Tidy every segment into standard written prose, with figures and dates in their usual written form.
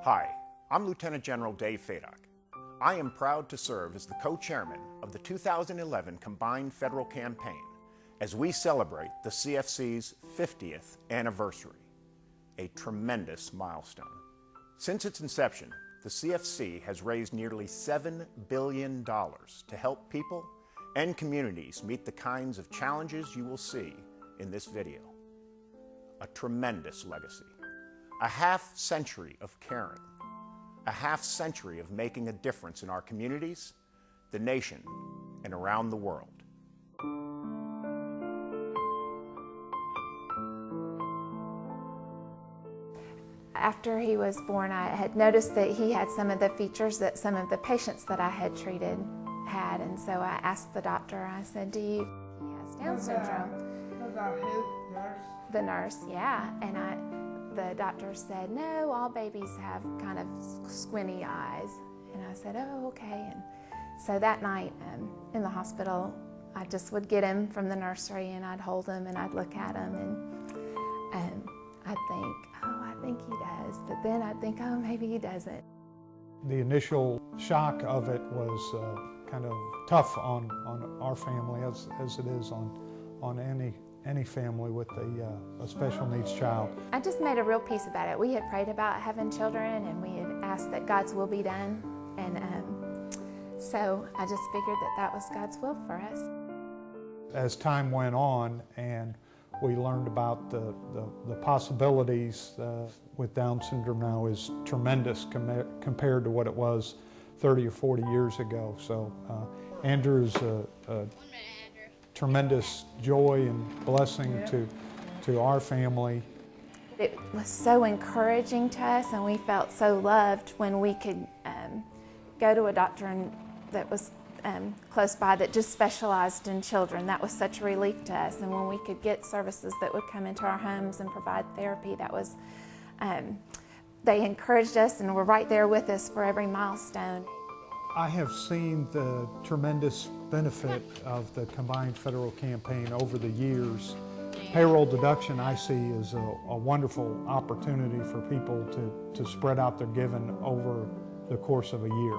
Hi, I'm Lieutenant General Dave Fadok. I am proud to serve as the co-chairman of the 2011 Combined Federal Campaign as we celebrate the CFC's 50th anniversary, a tremendous milestone. Since its inception, the CFC has raised nearly $7 billion to help people and communities meet the kinds of challenges you will see in this video. A tremendous legacy. A half-century of caring, a half-century of making a difference in our communities, the nation, and around the world. After he was born, I had noticed that he had some of the features that some of the patients that I had treated had, and so I asked the doctor, I said, he has Down syndrome. The nurse, yeah, and the doctor said, no, all babies have kind of squinty eyes. And I said, oh, okay. And so that night in the hospital, I just would get him from the nursery and I'd hold him and I'd look at him and I'd think, oh, I think he does. But then I'd think, oh, maybe he doesn't. The initial shock of it was kind of tough on our family, as it is on any family with a special needs child. I just made a real peace about it. We had prayed about having children and we had asked that God's will be done. And so I just figured that that was God's will for us. As time went on and we learned about the possibilities with Down syndrome now is tremendous compared to what it was 30 or 40 years ago. So Andrew is a tremendous joy and blessing to our family. It was so encouraging to us, and we felt so loved when we could go to a doctor that was close by that just specialized in children. That was such a relief to us, and when we could get services that would come into our homes and provide therapy, that was, they encouraged us and were right there with us for every milestone. I have seen the tremendous benefit of the Combined Federal Campaign over the years. Payroll deduction I see is a wonderful opportunity for people to spread out their giving over the course of a year.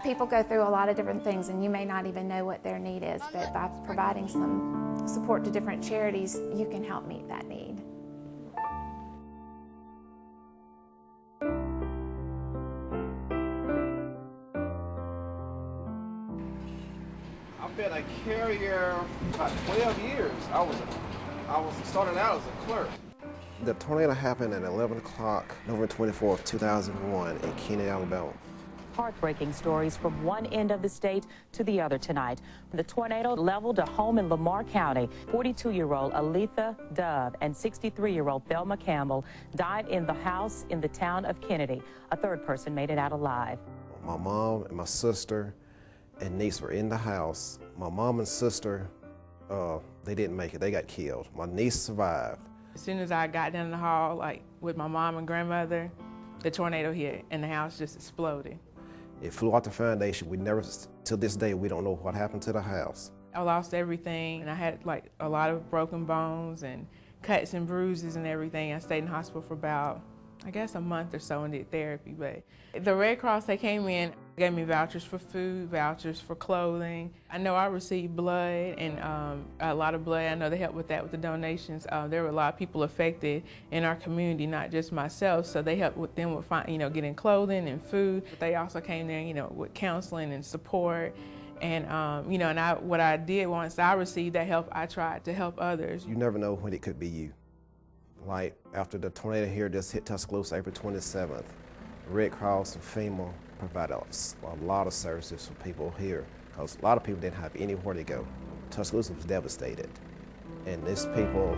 People go through a lot of different things and you may not even know what their need is, but by providing some support to different charities, you can help meet that need. I've been a carrier for about 12 years. I was starting out as a clerk. The tornado happened at 11 o'clock, November 24th, 2001 in Keenan, Alabama. Heartbreaking stories from one end of the state to the other tonight. The tornado leveled a home in Lamar County. 42-year-old Aletha Dove and 63-year-old Thelma Campbell died in the house in the town of Kennedy. A third person made it out alive. My mom and my sister and niece were in the house. My mom and sister, they didn't make it. They got killed. My niece survived. As soon as I got down the hall, like with my mom and grandmother, the tornado hit and the house just exploded. It flew out the foundation. We never, till this day, we don't know what happened to the house. I lost everything, and I had like a lot of broken bones and cuts and bruises and everything. I stayed in the hospital for about, I guess, a month or so and did therapy. But the Red Cross, they came in, gave me vouchers for food, vouchers for clothing. I know I received blood and a lot of blood. I know they helped with that with the donations. There were a lot of people affected in our community, not just myself. So they helped with them with getting clothing and food. But they also came there, with counseling and support. And what I did once I received that help, I tried to help others. You never know when it could be you. Like after the tornado here just hit Tuscaloosa April 27th, Red Cross and FEMA provided a lot of services for people here because a lot of people didn't have anywhere to go. Tuscaloosa was devastated. And there's people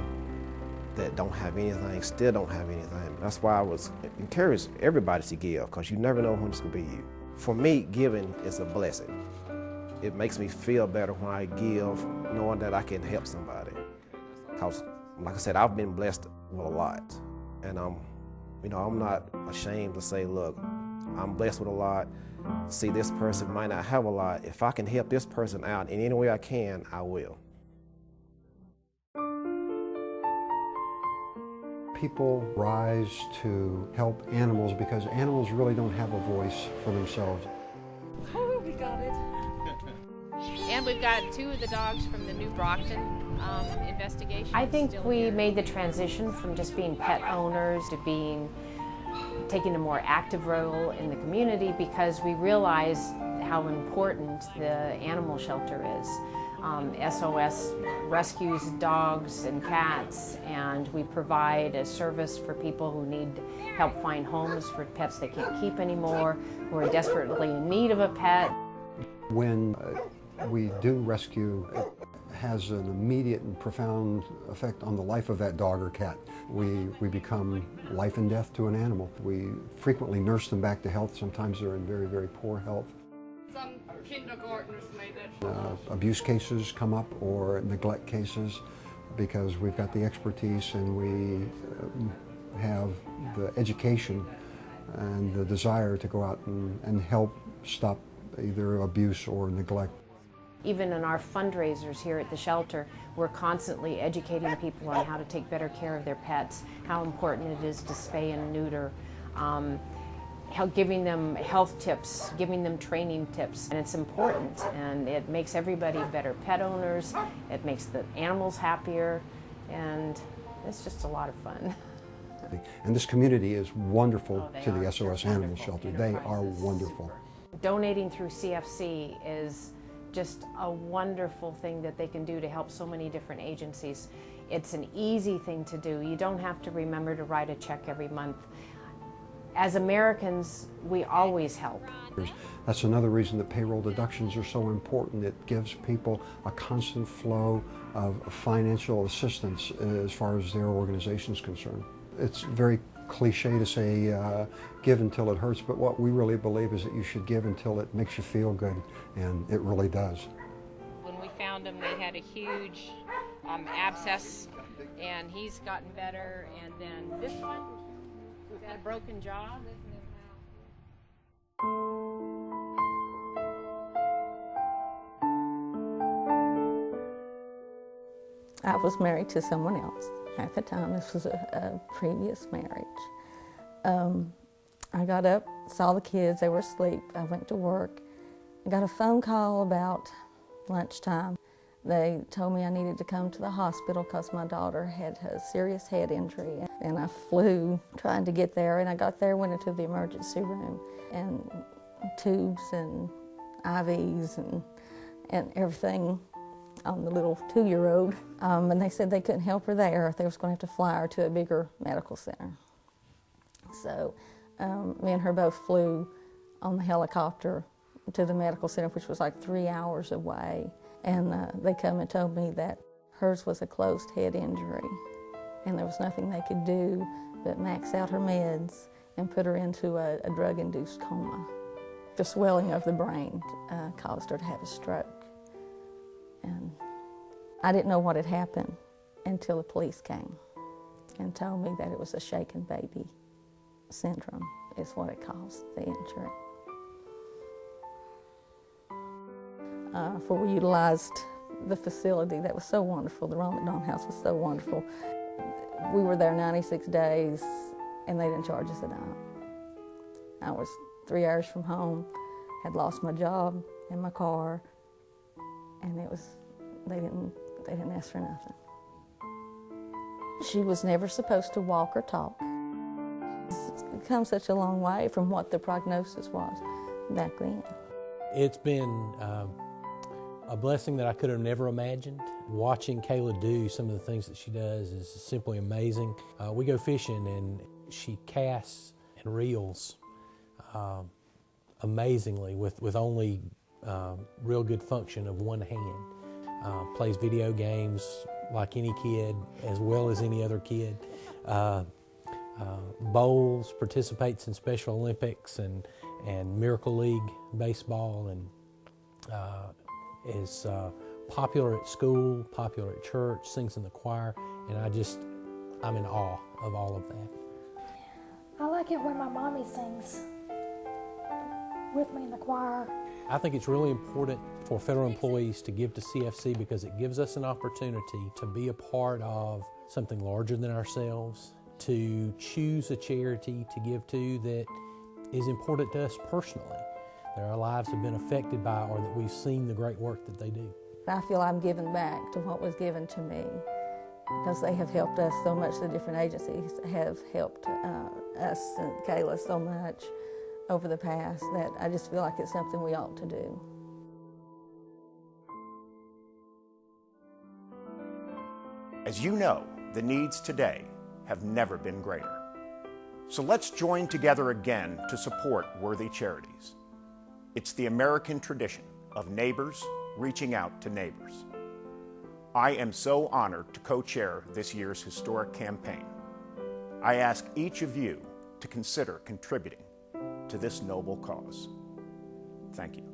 that don't have anything, still don't have anything. That's why I was encouraged everybody to give because you never know when it's going to be you. For me, giving is a blessing. It makes me feel better when I give, knowing that I can help somebody. Because, like I said, I've been blessed with a lot. And I'm not ashamed to say, look, I'm blessed with a lot. See, this person might not have a lot. If I can help this person out in any way I can, I will. people rise to help animals because animals really don't have a voice for themselves. Oh, we got it. And we've got 2 of the dogs from the new Brockton investigation. I think we made the transition from just being pet owners to taking a more active role in the community because we realized how important the animal shelter is. SOS rescues dogs and cats, and we provide a service for people who need help find homes for pets they can't keep anymore, who are desperately in need of a pet. When we do rescue, it has an immediate and profound effect on the life of that dog or cat. We become life and death to an animal. We frequently nurse them back to health. Sometimes they're in very, very poor health. Some kindergartners made it. Abuse cases come up or neglect cases because we've got the expertise and we have the education and the desire to go out and help stop either abuse or neglect. Even in our fundraisers here at the shelter, we're constantly educating people on how to take better care of their pets, how important it is to spay and neuter, giving them health tips, giving them training tips. And it's important, and it makes everybody better pet owners, it makes the animals happier, and it's just a lot of fun. And this community is wonderful to the SOS Animal Shelter. They are wonderful. Donating through CFC is just a wonderful thing that they can do to help so many different agencies. It's an easy thing to do. You don't have to remember to write a check every month. As Americans, we always help. That's another reason that payroll deductions are so important. It gives people a constant flow of financial assistance as far as their organization is concerned. It's very cliche to say give until it hurts, but what we really believe is that you should give until it makes you feel good, and it really does. When we found him, they had a huge abscess, and he's gotten better. And then this one, we've had a broken jaw. I was married to someone else. At the time, this was a previous marriage. I got up, saw the kids, they were asleep. I went to work. I got a phone call about lunchtime. They told me I needed to come to the hospital because my daughter had a serious head injury. And I flew trying to get there, and I got there, went into the emergency room, and tubes and IVs and everything on the little 2-year-old. And they said they couldn't help her there. They was going to have to fly her to a bigger medical center. So me and her both flew on the helicopter to the medical center, which was like 3 hours away. And they come and told me that hers was a closed head injury, and there was nothing they could do but max out her meds and put her into a drug-induced coma. The swelling of the brain caused her to have a stroke. And I didn't know what had happened until the police came and told me that it was a shaken baby syndrome is what it caused, the injury. For we utilized the facility that was so wonderful. The Ron McDonald House was so wonderful. We were there 96 days and they didn't charge us a dime. I was 3 hours from home, had lost my job and my car, and they didn't ask for nothing. She was never supposed to walk or talk. It's come such a long way from what the prognosis was back then. It's been a blessing that I could have never imagined. Watching Kayla do some of the things that she does is simply amazing. We go fishing and she casts and reels amazingly with only real good function of one hand. Plays video games like any kid as well as any other kid. Bowls, participates in Special Olympics and Miracle League baseball, and is popular at school, popular at church, sings in the choir, and I'm in awe of all of that. I like it when my mommy sings with me in the choir. I think it's really important for federal employees to give to CFC because it gives us an opportunity to be a part of something larger than ourselves to choose a charity to give to that is important to us personally, that our lives have been affected by, or that we've seen the great work that they do. I feel I'm giving back to what was given to me because they have helped us so much. The different agencies have helped us and Kayla so much over the past that I just feel like it's something we ought to do. As you know, the needs today have never been greater. So let's join together again to support worthy charities. It's the American tradition of neighbors reaching out to neighbors. I am so honored to co-chair this year's historic campaign. I ask each of you to consider contributing to this noble cause. Thank you.